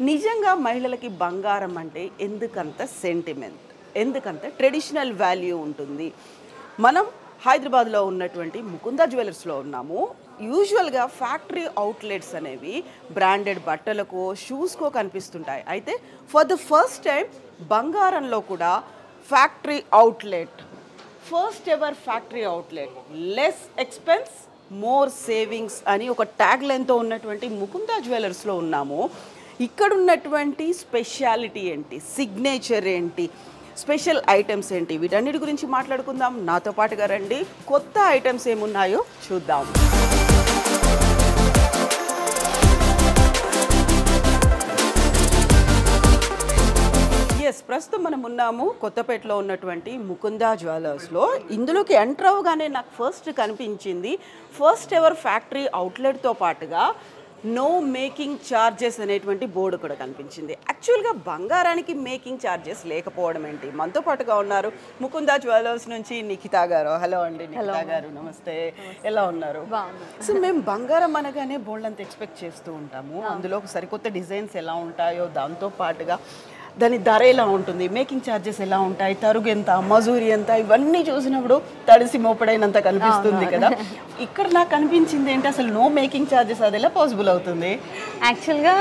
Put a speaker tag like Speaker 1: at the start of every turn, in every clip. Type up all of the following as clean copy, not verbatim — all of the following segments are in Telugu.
Speaker 1: నిజంగా మహిళలకి బంగారం అంటే ఎందుకంత సెంటిమెంట్, ఎందుకంత ట్రెడిషనల్ వాల్యూ ఉంటుంది? మనం హైదరాబాద్లో ఉన్నటువంటి ముకుందా జ్యువెలర్స్లో ఉన్నాము. యూజువల్గా ఫ్యాక్టరీ అవుట్లెట్స్ అనేవి బ్రాండెడ్ బట్టలకు, షూస్కో కనిపిస్తుంటాయి. అయితే ఫర్ ద ఫస్ట్ టైం బంగారంలో కూడా factory outlet, first ever factory outlet, less expense more savings అని ఒక ట్యాగ్ లైన్తో ఉన్నటువంటి ముకుందా జ్యువెలర్స్లో ఉన్నాము. ఇక్కడ ఉన్నటువంటి స్పెషాలిటీ ఏంటి, సిగ్నేచర్ ఏంటి, స్పెషల్ ఐటమ్స్ ఏంటి, వీటన్నిటి గురించి మాట్లాడుకుందాం. నాతో పాటుగా రండి, కొత్త ఐటమ్స్ ఏమున్నాయో చూద్దాం. ప్రస్తుతం మనం ఉన్నాము కొత్తపేటలో ఉన్నటువంటి ముకుందా జ్యువెలర్స్లో. ఇందులోకి ఎంటర్ అవగానే నాకు ఫస్ట్ కనిపించింది ఫస్ట్ ఎవర్ ఫ్యాక్టరీ అవుట్లెట్తో పాటుగా నో మేకింగ్ ఛార్జెస్ అనేటువంటి బోర్డు కూడా కనిపించింది. యాక్చువల్గా బంగారానికి మేకింగ్ ఛార్జెస్ లేకపోవడం ఏంటి? మనతో పాటుగా ఉన్నారు ముకుందా జ్యువెలర్స్ నుంచి నిఖితా గారు. హలో అండి నిఖితా గారు, నమస్తే. ఎలా ఉన్నారు? సో మేము బంగారం అనగానే బోల్డ్ అంత ఎక్స్పెక్ట్ చేస్తూ ఉంటాము. అందులో సరికొత్త డిజైన్స్ ఎలా ఉంటాయో, దాంతో పాటుగా దాని ధర ఎలా ఉంటుంది, మేకింగ్ ఛార్జెస్ ఎలా ఉంటాయి, తరుగు ఎంత, మజూరి ఎంత, ఇవన్నీ చూసినప్పుడు తడిసి మోపడైనంత కనిపిస్తుంది కదా. ఇక్కడ నాకు కనిపించింది ఏంటి, అసలు నో మేకింగ్ ఛార్జెస్ అది ఎలా పాసిబుల్ అవుతుంది?
Speaker 2: యాక్చువల్గా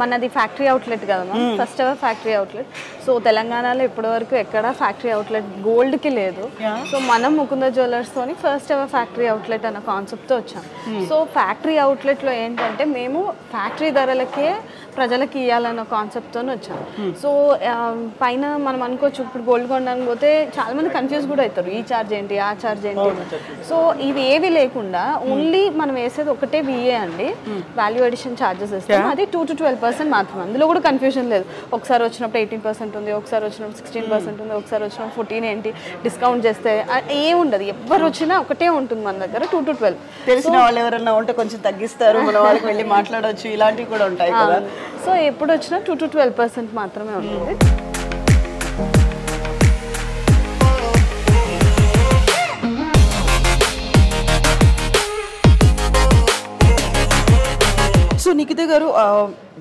Speaker 2: మనది ఫ్యాక్టరీ అవుట్లెట్ కదా, first ever factory outlet. So తెలంగాణలో ఇప్పటివరకు ఎక్కడ ఫ్యాక్టరీ అవుట్లెట్ గోల్డ్కి లేదు. సో మనం ముకుందా జ్యువెలర్స్తోని ఫస్ట్ ఎవర్ ఫ్యాక్టరీ అవుట్లెట్ అన్న కాన్సెప్ట్తో వచ్చాం. సో ఫ్యాక్టరీ అవుట్లెట్లో ఏంటంటే మేము ఫ్యాక్టరీ ధరలకే ప్రజలకి ఇవ్వాలన్న కాన్సెప్ట్తో వచ్చాం. సో పైన మనం అనుకోవచ్చు, ఇప్పుడు గోల్డ్ కొనడానికి పోతే చాలా మంది కన్ఫ్యూజ్ కూడా అవుతారు, ఈ ఛార్జ్ ఏంటి, ఆ ఛార్జ్ ఏంటి. సో ఇవి ఏవి లేకుండా ఓన్లీ మనం వేసేది ఒకటే విఏ అండి, వాల్యూ అడిషన్ ఛార్జెస్ ఇస్తాం. అది 2 to 12% మాత్రమే. అందులో కూడా కన్ఫ్యూజన్ లేదు. ఒకసారి వచ్చినప్పుడు 18% ఉంది, ఒకసారి వచ్చినప్పుడు 16% ఉంది, ఒకసారి వచ్చినప్పుడు 14 ఏంటి, డిస్కౌంట్ చేస్తే ఏముండదు. ఎవరు వచ్చినా ఒకటే ఉంటుంది మన దగ్గర, 2 to 12.
Speaker 1: తెలిసిన వాళ్ళు ఎవరైనా ఉంటే కొంచెం తగ్గిస్తారు, మన వాళ్ళకి వెళ్ళి మాట్లాడవచ్చు, ఇలాంటివి కూడా ఉంటాయి కదా.
Speaker 2: సో ఎప్పుడు వచ్చినా 2 to 12% మాత్రమే ఉంటుంది.
Speaker 1: సో నిఖిత గారు,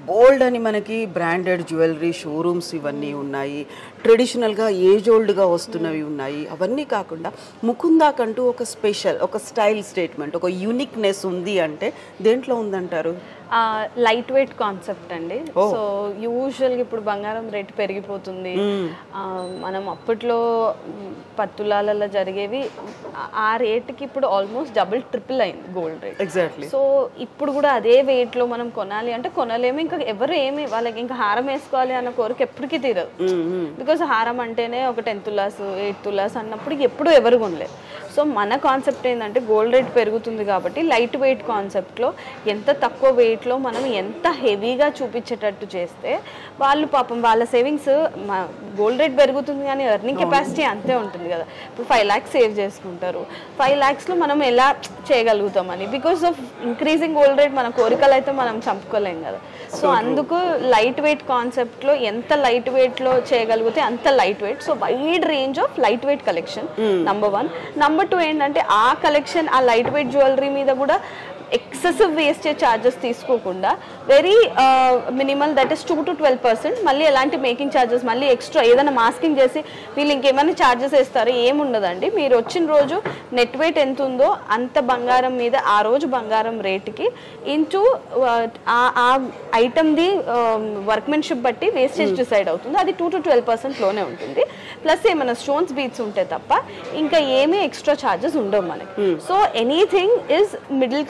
Speaker 1: బోల్డ్ అని మనకి బ్రాండెడ్ జ్యువెలరీ షోరూమ్స్ ఇవన్నీ ఉన్నాయి, ట్రెడిషనల్గా ఏజ్ ఓల్డ్గా వస్తున్నవి ఉన్నాయి. అవన్నీ కాకుండా ముకుందాకంటూ ఒక స్పెషల్, ఒక స్టైల్ స్టేట్మెంట్, ఒక యూనిక్నెస్ ఉంది అంటే దేంట్లో ఉందంటారు?
Speaker 2: లైట్ వెయిట్ కాన్సెప్ట్ అండి. సో యూజువల్గా ఇప్పుడు బంగారం రేట్ పెరిగిపోతుంది. మనం అప్పట్లో 10 తులాలలో జరిగేవి ఆ రేట్కి ఇప్పుడు ఆల్మోస్ట్ డబుల్ ట్రిపుల్ అయింది గోల్డ్ రేట్.
Speaker 1: ఎగ్జాక్ట్లీ.
Speaker 2: సో ఇప్పుడు కూడా అదే వెయిట్లో మనం కొనాలి అంటే కొనలేము. ఇంకా ఎవరు ఏమి వాళ్ళకి ఇంకా హారం వేసుకోవాలి అన్న కోరిక ఎప్పటికీ తీరదు. బికాస్ హారం అంటేనే ఒక 10 తులాస్ 8 తులాస్ అన్నప్పుడు ఎప్పుడు ఎవరు కొనలేదు. సో మన కాన్సెప్ట్ ఏంటంటే గోల్డ్ రేట్ పెరుగుతుంది కాబట్టి లైట్ వెయిట్ కాన్సెప్ట్లో ఎంత తక్కువ వెయిట్లో మనం ఎంత హెవీగా చూపించేటట్టు చేస్తే వాళ్ళు పాపం వాళ్ళ సేవింగ్స్, గోల్డ్ రేట్ పెరుగుతుంది కానీ ఎర్నింగ్ కెపాసిటీ అంతే ఉంటుంది కదా. ఇప్పుడు 5 lakhs సేవ్ చేసుకుంటారు. 5 lakhsలో మనం ఎలా చేయగలుగుతామని, because of increasing gold rate మన కోరికలు అయితే మనం చంపుకోలేం కదా. సో అందుకు లైట్ వెయిట్ కాన్సెప్ట్లో ఎంత లైట్ వెయిట్లో చేయగలిగితే అంత light weight. So wide range of light weight collection number 1. Number 2 ఏంటంటే ఆ కలెక్షన్, ఆ లైట్ వెయిట్ జ్యువెలరీ మీద కూడా ఎక్సెసివ్ వేస్టేజ్ ఛార్జెస్ తీసుకోకుండా very minimal, that is 2 to 12%. మళ్ళీ ఎలాంటి మేకింగ్ ఛార్జెస్, మళ్ళీ ఎక్స్ట్రా ఏదైనా మాస్కింగ్ చేసి వీళ్ళు ఇంకేమైనా ఛార్జెస్ వేస్తారు ఏముండదండి. మీరు వచ్చిన రోజు నెట్ వెయిట్ ఎంత ఉందో అంత బంగారం మీద ఆ రోజు బంగారం రేటుకి ఇంటూ ఆ ఐటమ్ది వర్క్మెన్షిప్ బట్టి వేస్టేజ్ డిసైడ్ అవుతుంది. అది 2 to 12%లోనే ఉంటుంది. ప్లస్ ఏమైనా స్టోన్స్ బీట్స్ ఉంటే తప్ప ఇంకా ఏమీ ఎక్స్ట్రా ఛార్జెస్ ఉండవు మనకి. So anything is middle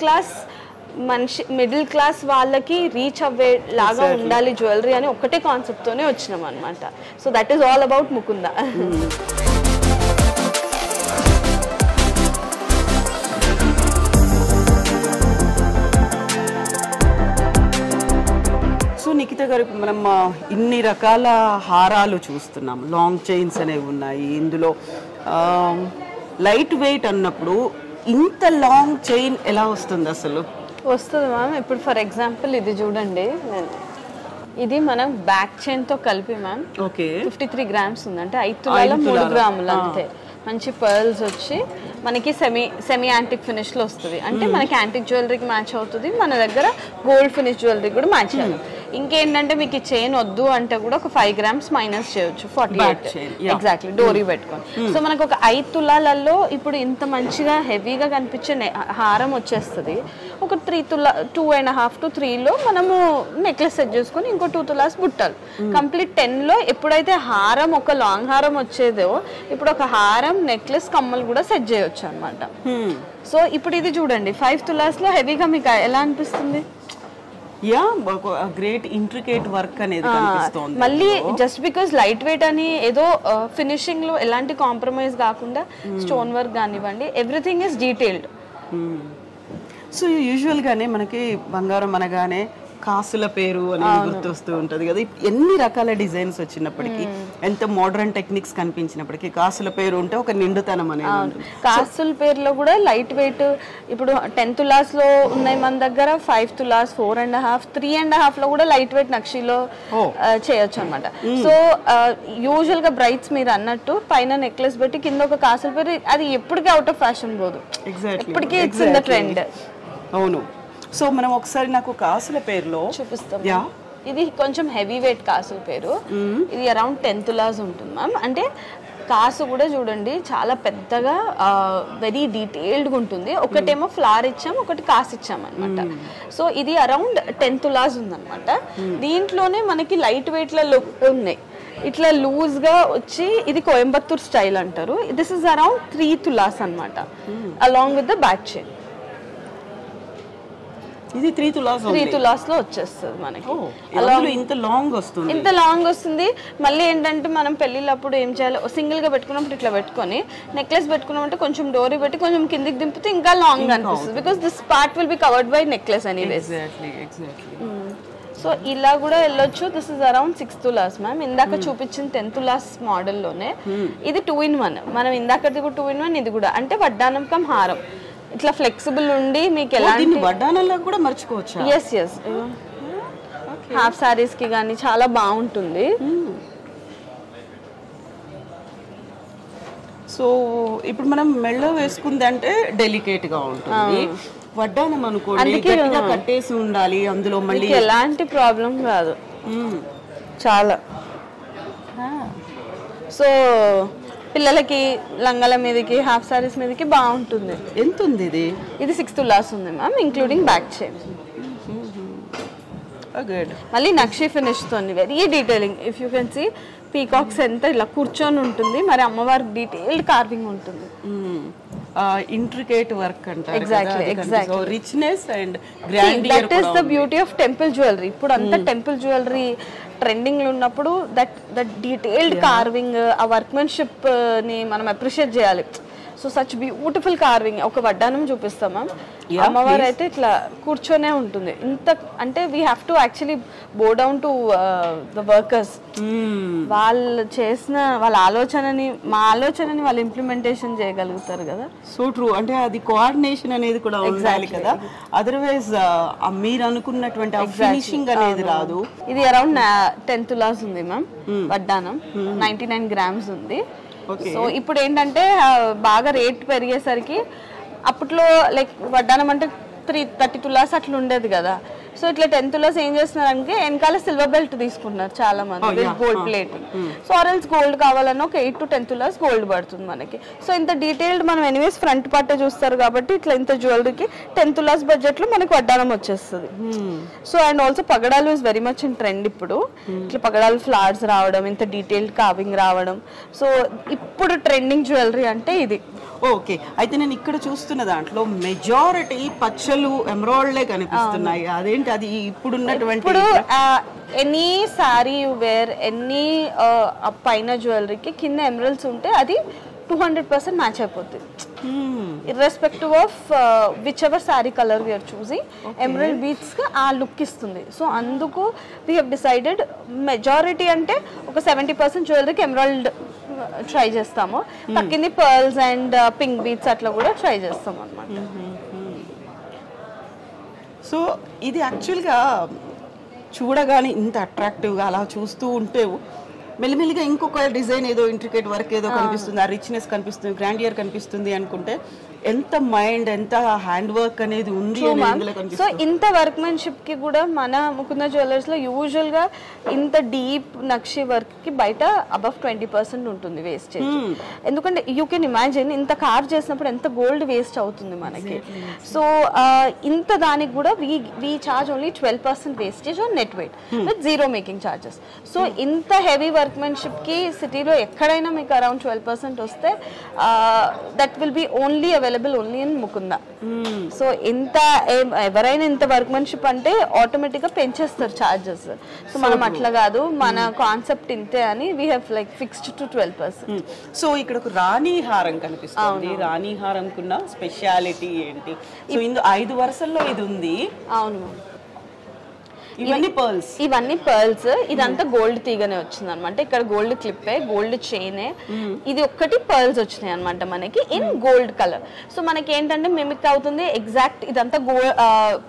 Speaker 2: class వాళ్ళకి రీచ్ అవ్వే లాగా ఉండాలి జ్యువెలరీ అని ఒకటే కాన్సెప్ట్తోనే వచ్చినాం అనమాట. So that is all about Mukunda.
Speaker 1: Nikhita garu, మనం ఇన్ని రకాల హారాలు చూస్తున్నాం, లాంగ్ చైన్స్ అనేవి ఉన్నాయి. ఇందులో లైట్ వెయిట్ అన్నప్పుడు ఇంత లాంగ్ చైన్ ఎలా వస్తుంది అసలు?
Speaker 2: వస్తుంది మ్యామ్. ఇప్పుడు ఫర్ ఎగ్జాంపుల్ ఇది చూడండి, ఇది మనం బ్యాక్ చైన్తో కలిపి మ్యామ్ 53 grams ఉంది. అంటే 5 తులాల 3 గ్రాములు అంతే. మంచి పర్ల్స్ వచ్చి మనకి సెమీ యాంటిక్ ఫినిష్లో వస్తుంది. అంటే మనకి యాంటిక్ జ్యువెలరీకి మ్యాచ్ అవుతుంది, మన దగ్గర గోల్డ్ ఫినిష్ జ్యువెలరీ కూడా మ్యాచ్ అవుతుంది. ఇంకేంటంటే మీకు ఈ చైన్ వద్దు అంటే కూడా ఒక 5 grams మైనస్ చేయొచ్చు 48 ఎగ్జాక్ట్లీ డోరీ పెట్టుకొని. సో మనకు ఒక 5 తులాలలో ఇప్పుడు ఇంత మంచిగా హెవీగా కనిపించే హారం వచ్చేస్తుంది. ఒక 2.5 to 3లో మనము నెక్లెస్ సెట్ చేసుకొని ఇంకో 2 తులాస్ బుట్టాలు కంప్లీట్ 10లో. ఎప్పుడైతే హారం ఒక లాంగ్ హారం వచ్చేదో ఇప్పుడు ఒక హారం నెక్లెస్ కమ్మలు కూడా సెట్ చేయొచ్చు అనమాట. సో ఇప్పుడు ఇది చూడండి 5 తులాస్లో హెవీగా మీకు ఎలా అనిపిస్తుంది?
Speaker 1: యా గ్రేట్ ఇంట్రికేట్ వర్క్ అనేది కనిపిస్తుంది.
Speaker 2: మళ్ళీ జస్ట్ బికాస్ లైట్ వెయిట్ అని ఏదో ఫినిషింగ్ లో ఎలాంటి కాంప్రమైజ్ కాకుండా స్టోన్ వర్క్ కానివ్వండి everything is detailed.
Speaker 1: So usual గానే మనకి బంగారం అనగానే కాసుల పేరు అనేది గుర్తొస్తూ ఉంటది కదా. ఎన్ని రకాల డిజైన్స్ వచ్చినప్పటికీ ఎంత మోడర్న్ టెక్నిక్స్ కనిపించినప్పటికీ కాసుల పేరు ఉంటే ఒక నిండుతనం అనేది.
Speaker 2: కాసుల పేరులో కూడా లైట్ వెయిట్ ఇప్పుడు 10 తులాస్ లో ఉన్నాయి మన దగ్గర, 5 తులాస్, 4.5, 3.5 లో కూడా లైట్ వెయిట్ నక్షిలో చేయొచ్చు అనమాట. సో యూజువల్ గా బ్రైట్స్ మీరు అన్నట్టు పైన నెక్లెస్ పెట్టి కింద ఒక కాసుల పేరు, అది ఎప్పటికీ అవుట్ ఆఫ్ ఫ్యాషన్ పోదు, ఎప్పటికీ ఇట్స్ ఇన్ ద ట్రెండ్.
Speaker 1: అవును. సో మనం ఒకసారి నాకు కాసుల పేరులో
Speaker 2: చూపిస్తాం. ఇది కొంచెం హెవీ వెయిట్ కాసుల పేరు. ఇది అరౌండ్ 10 తులాస్ ఉంటుంది మ్యామ్. అంటే కాసు కూడా చూడండి చాలా పెద్దగా వెరీ డీటెయిల్డ్గా ఉంటుంది. ఒకటేమో ఫ్లవర్ ఇచ్చాం, ఒకటి కాసు ఇచ్చాం అనమాట. సో ఇది అరౌండ్ 10 తులాస్ ఉందన్నమాట. దీంట్లోనే మనకి లైట్ వెయిట్లో ఉన్నాయి, ఇట్లా లూజ్ గా వచ్చి ఇది కోయంబత్తూర్ స్టైల్ అంటారు. దిస్ ఇస్ అరౌండ్ 3 తులాస్ అనమాట along with the back chain.
Speaker 1: ఇది 3
Speaker 2: తులాస్ లో వచ్చేస్తుంది మనకి.
Speaker 1: ఇంత లాంగ్ వస్తుంది,
Speaker 2: ఇంత లాంగ్ వస్తుంది. మళ్ళీ ఏంటంటే మనం పెళ్ళిళ్ళప్పుడు ఏం చేయాలి, సింగిల్ గా పెట్టుకున్నప్పుడు ఇట్లా పెట్టుకొని నెక్లెస్ పెట్టుకున్నామంటే కొంచెం డోరీ పెట్టి కొంచెం కిందికి దింపితే ఇంకా లాంగ్ అనిపిస్తుంది. Because this part will be covered by necklace anyways. So ఇలా కూడా వెళ్ళొచ్చు. This is around 6 tolas ma'am. ఇందాక చూపించిన 10 తులాస్ మోడల్లోనే ఇది 2-in-1. మనం ఇందాకది కూడా 2-in-1, ఇది కూడా అంటే వడ్డానం కమ్ హారం. ఇట్లా ఫ్లెక్సిబుల్ ఉండి మీకు ఎలాంటి
Speaker 1: వడ్డానంలో కూడా మర్చుకోవచ్చు.
Speaker 2: ఎస్ హాఫ్ సారీస్ కి కానీ చాలా బాగుంటుంది.
Speaker 1: సో ఇప్పుడు మనం మెళ్ళో వేసుకుంది అంటే డెలికేట్ గా ఉంటుంది. వడ్డానం అనుకోండి గట్టిగా కట్టేసి ఉండాలి, అందులో మళ్ళీ
Speaker 2: ఎలాంటి ప్రాబ్లం కాదు చాలా. సో పిల్లలకి లంగాల మీదకి హాఫ్ సారీస్ మీదకి బాగుంటుంది.
Speaker 1: ఎంత ఉంది ఇది?
Speaker 2: ఇది 6 తులాస్ ఉంది మ్యామ్, ఇంక్లూడింగ్ బ్యాక్ చైన్. మళ్ళీ నక్షి ఫినిష్ తోని very detailing. If you can see peacocks ఎంత ఇలా కూర్చొని ఉంటుంది, మరి అమ్మవారికి డీటెయిల్డ్ కార్వింగ్ ఉంటుంది.
Speaker 1: ఇంట్రికేట్ వర్క్ అంటారు.
Speaker 2: Exactly
Speaker 1: richness and grandeur.
Speaker 2: That is the beauty of temple jewellery. ఇప్పుడు అంతా టెంపుల్ జ్యువెలరీ ట్రెండింగ్ లో ఉన్నప్పుడు దట్ డీటెయిల్డ్ కార్వింగ్, ఆ వర్క్మెన్షిప్ ని మనం అప్రిషియేట్ చేయాలి. So such beautiful carving. ఒక వడ్డానం చూపిస్తామా, అమ్మవారు అయితే ఇట్లా కూర్చొనే ఉంటుంది. ఇంత అంటే we have to actually go down to the workers. వాళ్ళు చేసిన వాళ్ళ ఆలోచనని, మా ఆలోచనని వాళ్ళు ఇంప్లిమెంటేషన్ చేయగలుగుతారు కదా.
Speaker 1: So true. అంటే అది కోఆర్డినేషన్ అనేది కూడా ఉండాలి కదా, అదర్వైజ్ మీరు అనుకున్నటువంటి ఫినిషింగ్ అనేది రాదు.
Speaker 2: ఇది అరౌండ్ 10 తులాస్ ఉంది మ్యామ్ వడ్డానం, 99 grams ఉంది. సో ఇప్పుడు ఏంటంటే బాగా రేట్ పెరిగేసరికి అప్పట్లో లైక్ వడ్డానం అంటే 30 తులాస్ అట్లా ఉండేది కదా. సో ఇట్లా 10 తులాస్ ఏం చేస్తున్నారంటే వెనకాల సిల్వర్ బెల్ట్ తీసుకుంటున్నారు చాలా మంది, గోల్డ్ ప్లేటింగ్. సో ఆర్ఎల్స్ గోల్డ్ కావాలన్నా ఒక 8 to 10 తులాస్ గోల్డ్ పడుతుంది మనకి. సో ఇంత డీటెయిల్డ్ మనం ఎనీవేస్ ఫ్రంట్ పార్టే చూస్తారు కాబట్టి ఇట్లా ఇంత జ్యువెలరీకి 10 తులాస్ బడ్జెట్ లో మనకి వడ్డానం వచ్చేస్తుంది. సో అండ్ ఆల్సో పగడాలు is very much in trend ఇప్పుడు. ఇట్లా పగడాలు ఫ్లవర్స్ రావడం, ఇంత డీటెయిల్డ్ కార్వింగ్ రావడం. సో ఇప్పుడు ట్రెండింగ్ జ్యువెలరీ అంటే ఇది.
Speaker 1: ఓకే, అయితే నేను ఇక్కడ చూస్తున్న దాంట్లో మెజారిటీ పచ్చలు ఎమరాల్డ్లే కనిపిస్తున్నాయి. అదేంటి అది ఇప్పుడు ఉన్నటువంటి?
Speaker 2: ఇప్పుడు any sari you wear, any పైన జ్యువెలరీకి కింద ఎమరాల్డ్స్ ఉంటే అది 200% మ్యాచ్ అయిపోతుంది. Irrespective of whichever sari colour we are choosing, emerald beads గా ఆ లుక్ ఇస్తుంది. సో అందుకు వీ హ్యావ్ డిసైడెడ్ మెజారిటీ అంటే ఒక 70% జ్యువెలరీకి ఎమరాల్డ్ ట్రై చేస్తాము. తక్కింది పర్ల్స్ అండ్ పింక్ బీట్స్ అట్లా కూడా ట్రై చేస్తాం అన్నమాట.
Speaker 1: సో ఇది యాక్చువల్గా చూడగానే ఇంత అట్రాక్టివ్గా అలా చూస్తూ ఉంటే మెల్లిమెల్లిగా ఇంకొక డిజైన్ ఏదో ఇంట్రికేట్ వర్క్ ఏదో కనిపిస్తుంది, ఆ రిచ్నెస్ కనిపిస్తుంది, గ్రాండియర్ కనిపిస్తుంది అనుకుంటే ఎంత మైండ్ ఎంత హ్యాండ్ వర్క్ అనేది ఉంది
Speaker 2: సో ఇంత వర్క్మెన్షిప్ కి కూడా మన ముకుంద జ్యువెలర్స్ లో యూజువల్ గా ఇంత డీప్ నక్షి వర్క్ కి బయట అబవ్ 20% ఉంటుంది వేస్టేజ్. ఎందుకంటే యూ కెన్ ఇమాజిన్ ఇంత కార్వ్ చేసినప్పుడు ఎంత గోల్డ్ వేస్ట్ అవుతుంది మనకి. సో ఇంత దానికి కూడా we charge only 12% wastage on net weight with zero making charges. So ఇంత హెవీ వర్క్మెన్షిప్ కి సిటీలో ఎక్కడైనా మీకు అరౌండ్ 12% వస్తే that will be only available only in Mukunda. So ఇంత ఎవరైనా ఇంత వర్క్మెన్షిప్ అంటే ఆటోమేటిక్ గా పెంచేస్తారు చార్జెస్. సో మనం అట్లా కాదు, మన కాన్సెప్ట్ ఇంతే అని we have like fixed to 12%.
Speaker 1: So ఇక్కడ ఒక రాణి హారం కనిపిస్తుంది. రాణి హారం కున్న స్పెషాలిటీ ఏంటి? సో 5 వరుసల్లో ఇది ఉంది.
Speaker 2: అవును,
Speaker 1: ఇవన్నీ
Speaker 2: పర్ల్స్. ఇదంతా గోల్డ్ తీగనే వచ్చింది అనమాట. ఇక్కడ గోల్డ్ క్లిప్పే, గోల్డ్ చైనే, ఇది ఒక్కటి పర్ల్స్ వచ్చినాయి అనమాట మనకి ఇన్ గోల్డ్ కలర్. సో మనకి ఏంటంటే మిమిక్ అవుతుంది ఎగ్జాక్ట్ ఇదంతా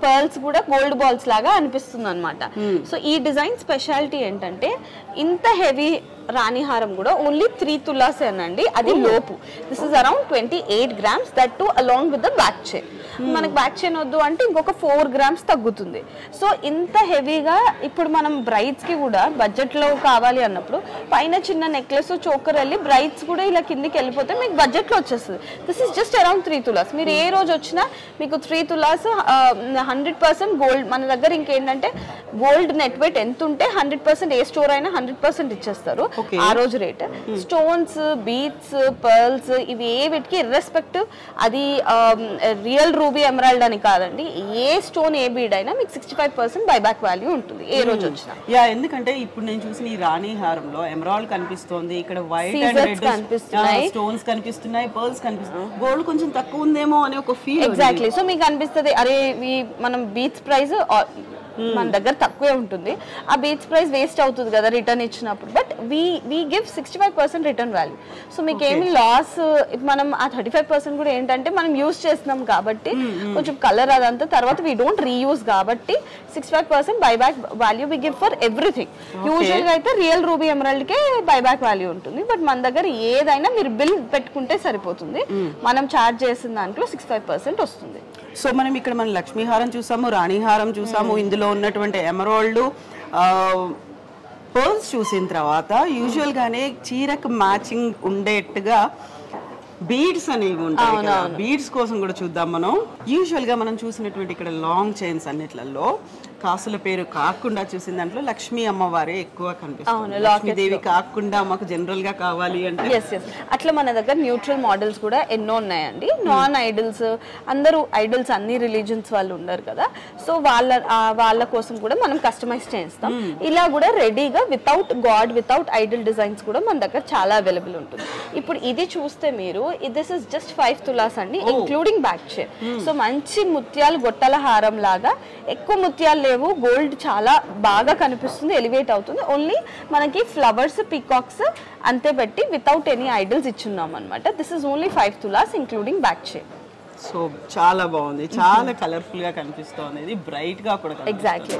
Speaker 2: పర్ల్స్ కూడా గోల్డ్ బాల్స్ లాగా అనిపిస్తుంది అనమాట. సో ఈ డిజైన్ స్పెషాలిటీ ఏంటంటే ఇంత హెవీ రాణిహారం కూడా ఓన్లీ 3 తులాస్ అనండి, అది లోపు. This is around 28 grams, that to along with the back chain. మనకు బ్యాక్ చైన్ వద్దు అంటే ఇంకొక 4 grams తగ్గుతుంది. సో ఇంత హెవీగా ఇప్పుడు మనం బ్రైడ్స్ కి కూడా బడ్జెట్ లో కావాలి అన్నప్పుడు పైన చిన్న నెక్లెస్ చోకర్ వెళ్ళి బ్రైడ్స్ కూడా ఇలా కిందికి వెళ్ళిపోతే మీకు బడ్జెట్ లో వచ్చేస్తుంది. This is just around 3 tolas. మీరు ఏ రోజు వచ్చినా మీకు 3 తులాస్ 100% గోల్డ్. మన దగ్గర ఇంకేంటంటే గోల్డ్ నెట్ వెయిట్ ఎంత ఉంటే 100% ఏ స్టోర్ అయినా 100% ఇచ్చేస్తారు ఆ రోజు రేట్. స్టోన్స్, బీట్స్, పర్ల్స్ ఇవి ఏ వీటికి ఇర్రెస్పెక్టివ్ అది రియల్ రూబీ ఎమరాల్డ్ అని కాదండి, ఏ స్టోన్ ఏ బీడ్ అయినా మీకు 65% బైబ్యాక్ వాల్యూ ఉంటుంది ఏ రోజు వచ్చినా.
Speaker 1: ఎందుకంటే ఇప్పుడు నేను చూసిన ఈ రాణి హారంలో ఎమరాల్డ్ కనిపిస్తోంది, ఇక్కడ వైట్ అండ్ రెడ్ స్టోన్స్ కనిపిస్తున్నాయి, పర్ల్స్ కనిపిస్తున్నాయి. గోల్డ్ కొంచెం తక్కువ ఉందేమో అనే ఒక ఫీల్.
Speaker 2: ఎగ్జాక్ట్లీ. సో మీకు అనిపిస్తుంది అరే మనం బీట్స్ ప్రైస్ మన దగ్గర తక్కువే ఉంటుంది, ఆ బీట్స్ ప్రైస్ వేస్ట్ అవుతుంది కదా రిటర్న్ ఇచ్చినప్పుడు. But we give 65% return value. So మీకు ఏమి లాస్, మనం ఆ 35% కూడా ఏంటంటే మనం యూజ్ చేస్తున్నాం కాబట్టి కొంచెం కలర్ అదంతా తర్వాత వీ డోంట్ రీయూజ్ కాబట్టి 65% buyback value we give for everything. Usual గా అయితే రియల్ రూబీ ఎమరాల్డ్ కే బైబ్యాక్ వాల్యూ ఉంటుంది, బట్ మన దగ్గర ఏదైనా మీరు బిల్ పెట్టుకుంటే సరిపోతుంది. మనం ఛార్జ్ చేసిన దాంట్లో 65% వస్తుంది.
Speaker 1: సో మనం ఇక్కడ మనం లక్ష్మీ హారం చూసాము, రాణి హారం చూసాము, ఇందులో ఉన్నటువంటి ఎమరాల్డ్ పర్ల్స్ చూసిన తర్వాత యూజువల్ గానే చీరకు మ్యాచింగ్ ఉండేట్టుగా బీడ్స్ అనేవి ఉంటాయి కదా, బీడ్స్ కోసం కూడా చూద్దాం మనం. యూజువల్ గా మనం చూసినటువంటి ఇక్కడ లాంగ్ చైన్స్ అన్నిట్లలో కాసుల పేరు కాకుండా చూసిన దాంట్లో లక్ష్మీ అమ్మవారే ఎక్కువ కనిపిస్తుంది. లక్ష్మీదేవి కాకుండా మాకు జనరల్ గా కావాలి అంటే
Speaker 2: అట్లా మన దగ్గర న్యూట్రల్ మోడల్స్ కూడా ఎన్నో ఉన్నాయండి. నాన్ ఐడల్స్, అందరూ ఐడల్స్ అన్ని రిలీజన్స్ వాళ్ళు ఉన్నారు కదా, సో వాళ్ళ కోసం కూడా మనం కస్టమైజ్ చేస్తాం. ఇలా కూడా రెడీగా without God, without Idol designs కూడా మన దగ్గర చాలా అవైలబుల్ ఉంటుంది. ఇప్పుడు ఇది చూస్తే మీరు దిస్ ఇస్ జస్ట్ 5 తులాస్ అండి, ఇంక్లూడింగ్ బ్యాక్ చైన్. సో మంచి ముత్యాలు గొట్టల హారం లాగా, ఎక్కువ ముత్యాలు లేవు, గోల్డ్ చాలా బాగా కనిపిస్తుంది, ఎలివేట్ అవుతుంది. ఓన్లీ మనకి ఫ్లవర్స్, పీకాక్స్ అంతే పెట్టి వితౌట్ ఎనీ ఐడల్స్ ఇచ్చున్నాం అనమాట. This is only 5 tolas including back chain.
Speaker 1: So చాలా బాగుంది, చాలా కలర్ఫుల్ గా కనిపిస్తుంది, బ్రైట్ గా కూడా.
Speaker 2: ఎగ్జాక్ట్లీ.